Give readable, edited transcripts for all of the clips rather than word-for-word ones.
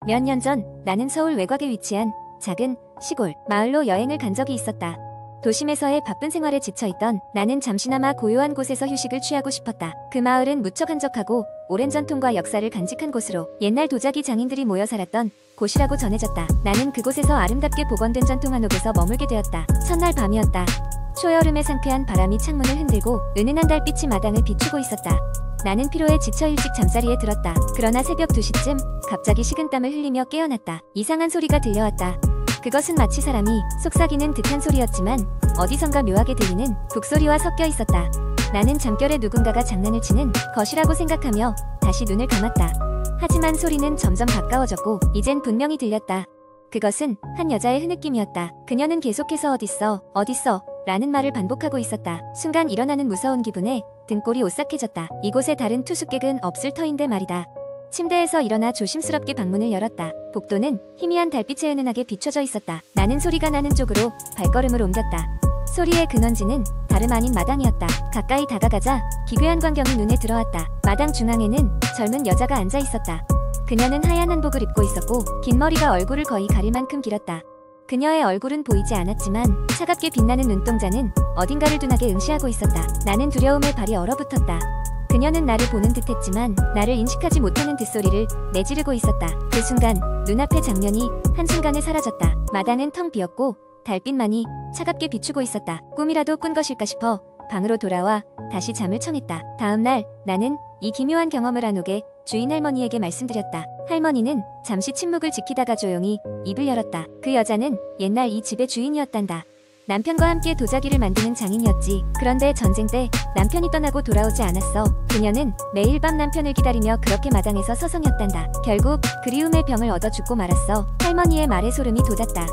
몇 년 전 나는 서울 외곽에 위치한 작은 시골 마을로 여행을 간 적이 있었다. 도심에서의 바쁜 생활에 지쳐있던 나는 잠시나마 고요한 곳에서 휴식을 취하고 싶었다. 그 마을은 무척 한적하고 오랜 전통과 역사를 간직한 곳으로 옛날 도자기 장인들이 모여 살았던 곳이라고 전해졌다. 나는 그곳에서 아름답게 복원된 전통 한옥에서 머물게 되었다. 첫날 밤이었다. 초여름의 상쾌한 바람이 창문을 흔들고 은은한 달빛이 마당을 비추고 있었다. 나는 피로에 지쳐 일찍 잠자리에 들었다. 그러나 새벽 2시쯤 갑자기 식은땀을 흘리며 깨어났다. 이상한 소리가 들려왔다. 그것은 마치 사람이 속삭이는 듯한 소리였지만 어디선가 묘하게 들리는 북소리와 섞여 있었다. 나는 잠결에 누군가가 장난을 치는 것이라고 생각하며 다시 눈을 감았다. 하지만 소리는 점점 가까워졌고 이젠 분명히 들렸다. 그것은 한 여자의 흐느낌이었다. 그녀는 계속해서 어딨어 라는 말을 반복하고 있었다. 순간 일어나는 무서운 기분에 등골이 오싹해졌다. 이곳에 다른 투숙객은 없을 터인데 말이다. 침대에서 일어나 조심스럽게 방문을 열었다. 복도는 희미한 달빛에 은은하게 비춰져 있었다. 나는 소리가 나는 쪽으로 발걸음을 옮겼다. 소리의 근원지는 다름 아닌 마당이었다. 가까이 다가가자 기괴한 광경이 눈에 들어왔다. 마당 중앙에는 젊은 여자가 앉아 있었다. 그녀는 하얀 한복을 입고 있었고 긴 머리가 얼굴을 거의 가릴 만큼 길었다. 그녀의 얼굴은 보이지 않았지만 차갑게 빛나는 눈동자는 어딘가를 둔하게 응시하고 있었다. 나는 두려움에 발이 얼어붙었다. 그녀는 나를 보는 듯했지만 나를 인식하지 못하는 뒷소리를 내지르고 있었다. 그 순간 눈앞의 장면이 한순간에 사라졌다. 마당은 텅 비었고 달빛만이 차갑게 비추고 있었다. 꿈이라도 꾼 것일까 싶어 방으로 돌아와 다시 잠을 청했다. 다음날 나는 이 기묘한 경험을 한옥의 주인 할머니에게 말씀드렸다. 할머니는 잠시 침묵을 지키다가 조용히 입을 열었다. 그 여자는 옛날 이 집의 주인이었단다. 남편과 함께 도자기를 만드는 장인이었지. 그런데 전쟁 때 남편이 떠나고 돌아오지 않았어. 그녀는 매일 밤 남편을 기다리며 그렇게 마당에서 서성였단다. 결국 그리움의 병을 얻어 죽고 말았어. 할머니의 말에 소름이 돋았다.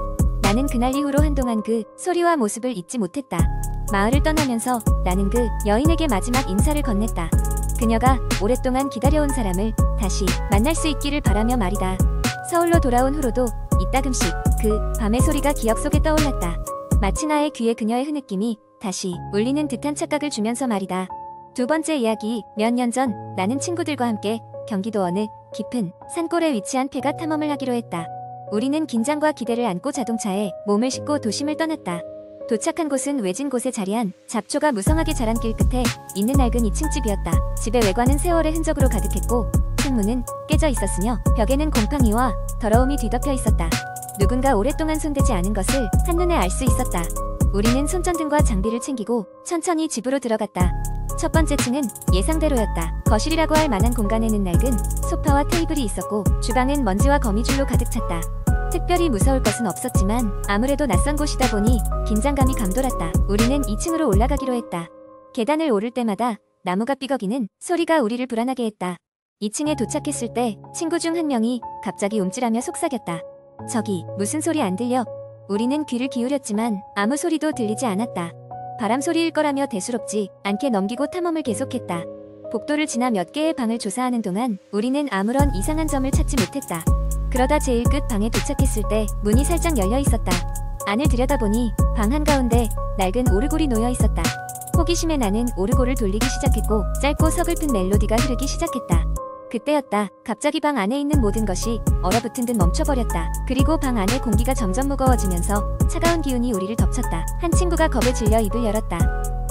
나는 그날 이후로 한동안 그 소리와 모습을 잊지 못했다. 마을을 떠나면서 나는 그 여인에게 마지막 인사를 건넸다. 그녀가 오랫동안 기다려온 사람을 다시 만날 수 있기를 바라며 말이다. 서울로 돌아온 후로도 이따금씩 그 밤의 소리가 기억 속에 떠올랐다. 마치 나의 귀에 그녀의 흐느낌이 다시 울리는 듯한 착각을 주면서 말이다. 두 번째 이야기. 몇 년 전 나는 친구들과 함께 경기도 어느 깊은 산골에 위치한 폐가 탐험을 하기로 했다. 우리는 긴장과 기대를 안고 자동차에 몸을 싣고 도심을 떠났다. 도착한 곳은 외진 곳에 자리한 잡초가 무성하게 자란 길 끝에 있는 낡은 2층 집이었다. 집의 외관은 세월의 흔적으로 가득했고 창문은 깨져 있었으며 벽에는 곰팡이와 더러움이 뒤덮여 있었다. 누군가 오랫동안 손대지 않은 것을 한눈에 알 수 있었다. 우리는 손전등과 장비를 챙기고 천천히 집으로 들어갔다. 첫 번째 층은 예상대로였다. 거실이라고 할 만한 공간에는 낡은 소파와 테이블이 있었고 주방은 먼지와 거미줄로 가득 찼다. 특별히 무서울 것은 없었지만 아무래도 낯선 곳이다 보니 긴장감이 감돌았다. 우리는 2층으로 올라가기로 했다. 계단을 오를 때마다 나무가 삐걱이는 소리가 우리를 불안하게 했다. 2층에 도착했을 때 친구 중 한 명이 갑자기 움찔하며 속삭였다. 저기 무슨 소리 안 들려? 우리는 귀를 기울였지만 아무 소리도 들리지 않았다. 바람 소리일 거라며 대수롭지 않게 넘기고 탐험을 계속했다. 복도를 지나 몇 개의 방을 조사하는 동안 우리는 아무런 이상한 점을 찾지 못했다. 그러다 제일 끝 방에 도착했을 때 문이 살짝 열려 있었다. 안을 들여다보니 방 한가운데 낡은 오르골이 놓여 있었다. 호기심에 나는 오르골을 돌리기 시작했고 짧고 서글픈 멜로디가 흐르기 시작했다. 그때였다. 갑자기 방 안에 있는 모든 것이 얼어붙은 듯 멈춰버렸다. 그리고 방 안의 공기가 점점 무거워지면서 차가운 기운이 우리를 덮쳤다. 한 친구가 겁에 질려 입을 열었다.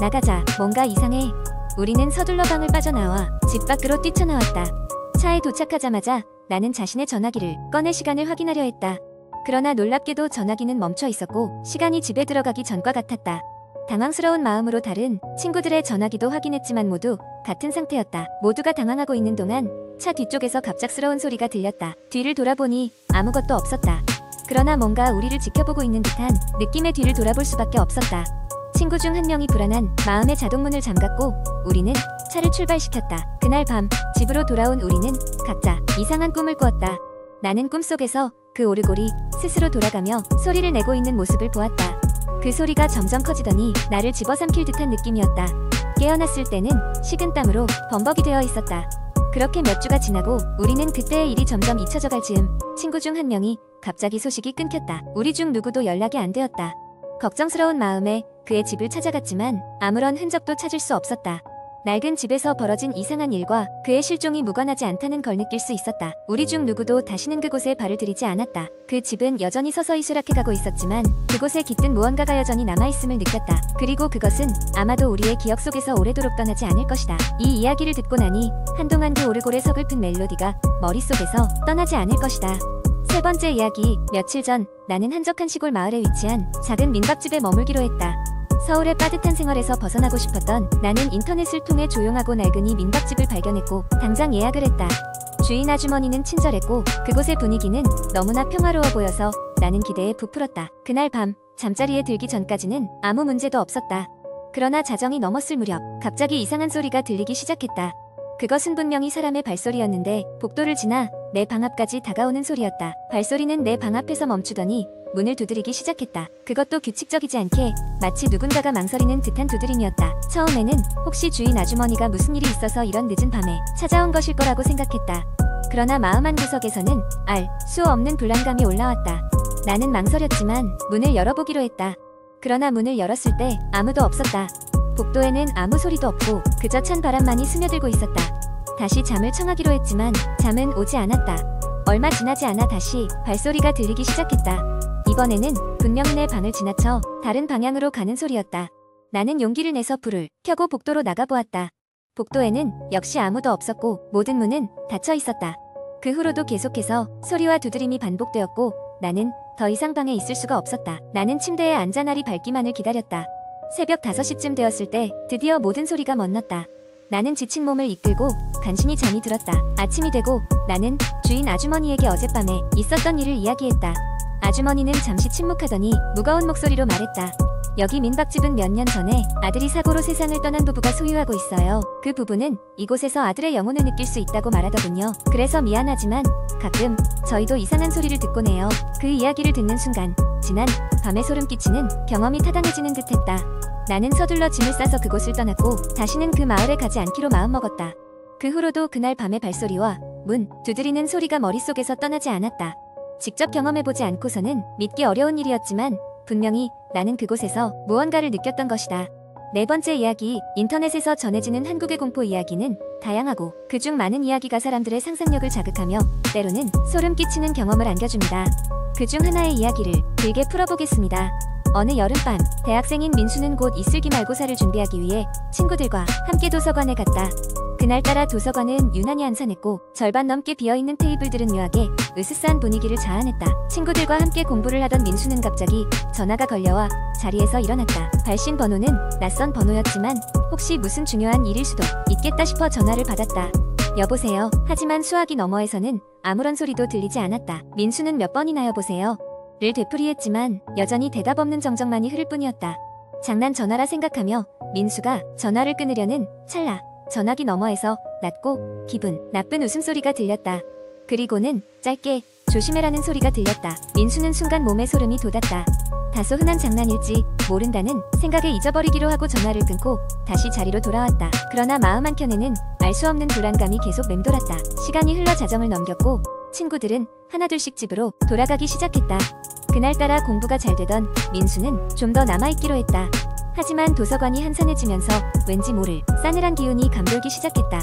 나가자. 뭔가 이상해. 우리는 서둘러 방을 빠져나와 집 밖으로 뛰쳐나왔다. 차에 도착하자마자 나는 자신의 전화기를 꺼내 시간을 확인하려 했다. 그러나 놀랍게도 전화기는 멈춰 있었고 시간이 집에 들어가기 전과 같았다. 당황스러운 마음으로 다른 친구들의 전화기도 확인했지만 모두 같은 상태였다. 모두가 당황하고 있는 동안 차 뒤쪽에서 갑작스러운 소리가 들렸다. 뒤를 돌아보니 아무것도 없었다. 그러나 뭔가 우리를 지켜보고 있는 듯한 느낌의 뒤를 돌아볼 수밖에 없었다. 친구 중 한 명이 불안한 마음에 자동문을 잠갔고 우리는 차를 출발시켰다. 그날 밤 집으로 돌아온 우리는 각자 이상한 꿈을 꾸었다. 나는 꿈속에서 그 오르골이 스스로 돌아가며 소리를 내고 있는 모습을 보았다. 그 소리가 점점 커지더니 나를 집어삼킬 듯한 느낌이었다. 깨어났을 때는 식은땀으로 범벅이 되어 있었다. 그렇게 몇 주가 지나고 우리는 그때의 일이 점점 잊혀져갈 즈음 친구 중 한 명이 갑자기 소식이 끊겼다. 우리 중 누구도 연락이 안 되었다. 걱정스러운 마음에 그의 집을 찾아갔지만 아무런 흔적도 찾을 수 없었다. 낡은 집에서 벌어진 이상한 일과 그의 실종이 무관하지 않다는 걸 느낄 수 있었다. 우리 중 누구도 다시는 그곳에 발을 들이지 않았다. 그 집은 여전히 서서히 수락해가고 있었지만 그곳에 깃든 무언가가 여전히 남아있음을 느꼈다. 그리고 그것은 아마도 우리의 기억 속에서 오래도록 떠나지 않을 것이다. 이 이야기를 듣고 나니 한동안 그 오르골의 서글픈 멜로디가 머릿속에서 떠나지 않을 것이다. 세 번째 이야기. 며칠 전 나는 한적한 시골 마을에 위치한 작은 민박집에 머물기로 했다. 서울의 빠듯한 생활에서 벗어나고 싶었던 나는 인터넷을 통해 조용하고 낡은 민박집을 발견했고 당장 예약을 했다. 주인 아주머니는 친절했고 그곳의 분위기는 너무나 평화로워 보여서 나는 기대에 부풀었다. 그날 밤 잠자리에 들기 전까지는 아무 문제도 없었다. 그러나 자정이 넘었을 무렵 갑자기 이상한 소리가 들리기 시작했다. 그것은 분명히 사람의 발소리였는데 복도를 지나 내 방 앞까지 다가오는 소리였다. 발소리는 내 방 앞에서 멈추더니 문을 두드리기 시작했다. 그것도 규칙적이지 않게 마치 누군가가 망설이는 듯한 두드림이었다. 처음에는 혹시 주인 아주머니가 무슨 일이 있어서 이런 늦은 밤에 찾아온 것일 거라고 생각했다. 그러나 마음 한구석에서는 알 수 없는 불안감이 올라왔다. 나는 망설였지만 문을 열어보기로 했다. 그러나 문을 열었을 때 아무도 없었다. 복도에는 아무 소리도 없고 그저 찬 바람만이 스며들고 있었다. 다시 잠을 청하기로 했지만 잠은 오지 않았다. 얼마 지나지 않아 다시 발소리가 들리기 시작했다. 이번에는 분명히 내 방을 지나쳐 다른 방향으로 가는 소리였다. 나는 용기를 내서 불을 켜고 복도로 나가보았다. 복도에는 역시 아무도 없었고 모든 문은 닫혀 있었다. 그 후로도 계속해서 소리와 두드림이 반복되었고 나는 더 이상 방에 있을 수가 없었다. 나는 침대에 앉아 날이 밝기만을 기다렸다. 새벽 5시쯤 되었을 때 드디어 모든 소리가 멎었다. 나는 지친 몸을 이끌고 간신히 잠이 들었다. 아침이 되고 나는 주인 아주머니에게 어젯밤에 있었던 일을 이야기했다. 아주머니는 잠시 침묵하더니 무거운 목소리로 말했다. 여기 민박집은 몇 년 전에 아들이 사고로 세상을 떠난 부부가 소유하고 있어요. 그 부부는 이곳에서 아들의 영혼을 느낄 수 있다고 말하더군요. 그래서 미안하지만 가끔 저희도 이상한 소리를 듣곤 해요. 그 이야기를 듣는 순간 지난 밤에 소름 끼치는 경험이 타당해지는 듯했다. 나는 서둘러 짐을 싸서 그곳을 떠났고 다시는 그 마을에 가지 않기로 마음먹었다. 그 후로도 그날 밤의 발소리와 문 두드리는 소리가 머릿속에서 떠나지 않았다. 직접 경험해보지 않고서는 믿기 어려운 일이었지만 분명히 나는 그곳에서 무언가를 느꼈던 것이다. 네 번째 이야기. 인터넷에서 전해지는 한국의 공포 이야기는 다양하고 그중 많은 이야기가 사람들의 상상력을 자극하며 때로는 소름 끼치는 경험을 안겨줍니다. 그중 하나의 이야기를 길게 풀어보겠습니다. 어느 여름밤 대학생인 민수는 곧 이슬기 말고사를 준비하기 위해 친구들과 함께 도서관에 갔다. 그날따라 도서관은 유난히 한산했고 절반 넘게 비어있는 테이블들은 묘하게 으스스한 분위기를 자아냈다. 친구들과 함께 공부를 하던 민수는 갑자기 전화가 걸려와 자리에서 일어났다. 발신 번호는 낯선 번호였지만 혹시 무슨 중요한 일일 수도 있겠다 싶어 전화를 받았다. 여보세요. 하지만 수화기 너머에서는 아무런 소리도 들리지 않았다. 민수는 몇 번이나 여보세요 를 되풀이했지만 여전히 대답 없는 정적만이 흐를 뿐이었다. 장난 전화라 생각하며 민수가 전화를 끊으려는 찰나 전화기 너머에서 낮고 기분 나쁜 웃음소리가 들렸다. 그리고는 짧게 조심해라는 소리가 들렸다. 민수는 순간 몸에 소름이 돋았다. 다소 흔한 장난일지 모른다는 생각에 잊어버리기로 하고 전화를 끊고 다시 자리로 돌아왔다. 그러나 마음 한켠에는 알 수 없는 불안감이 계속 맴돌았다. 시간이 흘러 자정을 넘겼고 친구들은 하나둘씩 집으로 돌아가기 시작했다. 그날따라 공부가 잘 되던 민수는 좀 더 남아있기로 했다. 하지만 도서관이 한산해지면서 왠지 모를 싸늘한 기운이 감돌기 시작했다.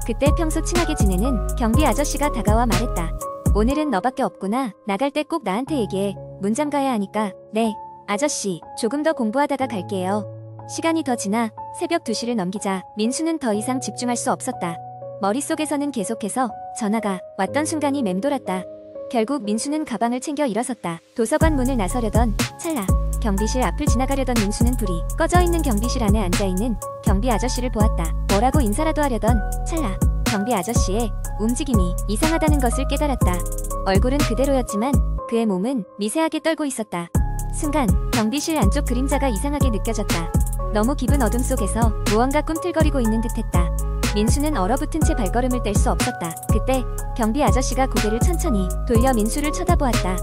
그때 평소 친하게 지내는 경비 아저씨가 다가와 말했다. 오늘은 너밖에 없구나. 나갈 때 꼭 나한테 얘기해. 문장 가야 하니까. 네, 아저씨. 조금 더 공부하다가 갈게요. 시간이 더 지나 새벽 2시를 넘기자 민수는 더 이상 집중할 수 없었다. 머릿속에서는 계속해서 전화가 왔던 순간이 맴돌았다. 결국 민수는 가방을 챙겨 일어섰다. 도서관 문을 나서려던 찰나 경비실 앞을 지나가려던 민수는 불이 꺼져 있는 경비실 안에 앉아있는 경비 아저씨를 보았다. 뭐라고 인사라도 하려던 찰나 경비 아저씨의 움직임이 이상하다는 것을 깨달았다. 얼굴은 그대로였지만 그의 몸은 미세하게 떨고 있었다. 순간 경비실 안쪽 그림자가 이상하게 느껴졌다. 너무 깊은 어둠 속에서 무언가 꿈틀거리고 있는 듯했다. 민수는 얼어붙은 채 발걸음을 뗄 수 없었다. 그때 경비 아저씨가 고개를 천천히 돌려 민수를 쳐다보았다.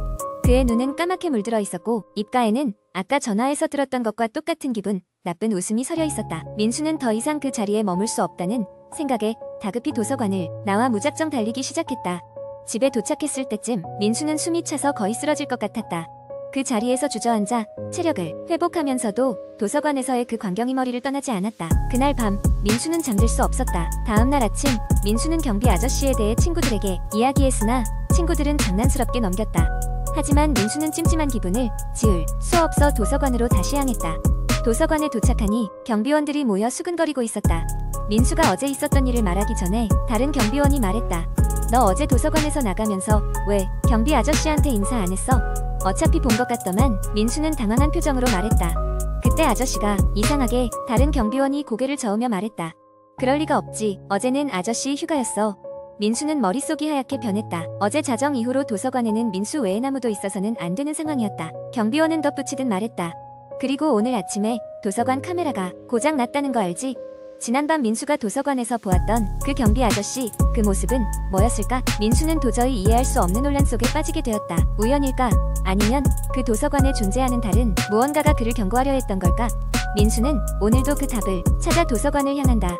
그의 눈은 까맣게 물들어 있었고 입가에는 아까 전화에서 들었던 것과 똑같은 기분 나쁜 웃음이 서려 있었다. 민수는 더 이상 그 자리에 머물 수 없다는 생각에 다급히 도서관을 나와 무작정 달리기 시작했다. 집에 도착했을 때쯤 민수는 숨이 차서 거의 쓰러질 것 같았다. 그 자리에서 주저앉아 체력을 회복하면서도 도서관에서의 그 광경이 머리를 떠나지 않았다. 그날 밤 민수는 잠들 수 없었다. 다음날 아침 민수는 경비 아저씨에 대해 친구들에게 이야기했으나 친구들은 장난스럽게 넘겼다. 하지만 민수는 찜찜한 기분을 지울 수 없어 도서관으로 다시 향했다. 도서관에 도착하니 경비원들이 모여 수근거리고 있었다. 민수가 어제 있었던 일을 말하기 전에 다른 경비원이 말했다. 너 어제 도서관에서 나가면서 왜 경비 아저씨한테 인사 안 했어? 어차피 본 것 같더만. 민수는 당황한 표정으로 말했다. 그때 아저씨가 이상하게 다른 경비원이 고개를 저으며 말했다. 그럴 리가 없지. 어제는 아저씨 휴가였어. 민수는 머릿속이 하얗게 변했다. 어제 자정 이후로 도서관에는 민수 외엔 아무도 있어서는 안 되는 상황이었다. 경비원은 덧붙이듯 말했다. 그리고 오늘 아침에 도서관 카메라가 고장 났다는 거 알지? 지난밤 민수가 도서관에서 보았던 그 경비 아저씨, 그 모습은 뭐였을까? 민수는 도저히 이해할 수 없는 혼란 속에 빠지게 되었다. 우연일까? 아니면 그 도서관에 존재하는 다른 무언가가 그를 경고하려 했던 걸까? 민수는 오늘도 그 답을 찾아 도서관을 향한다.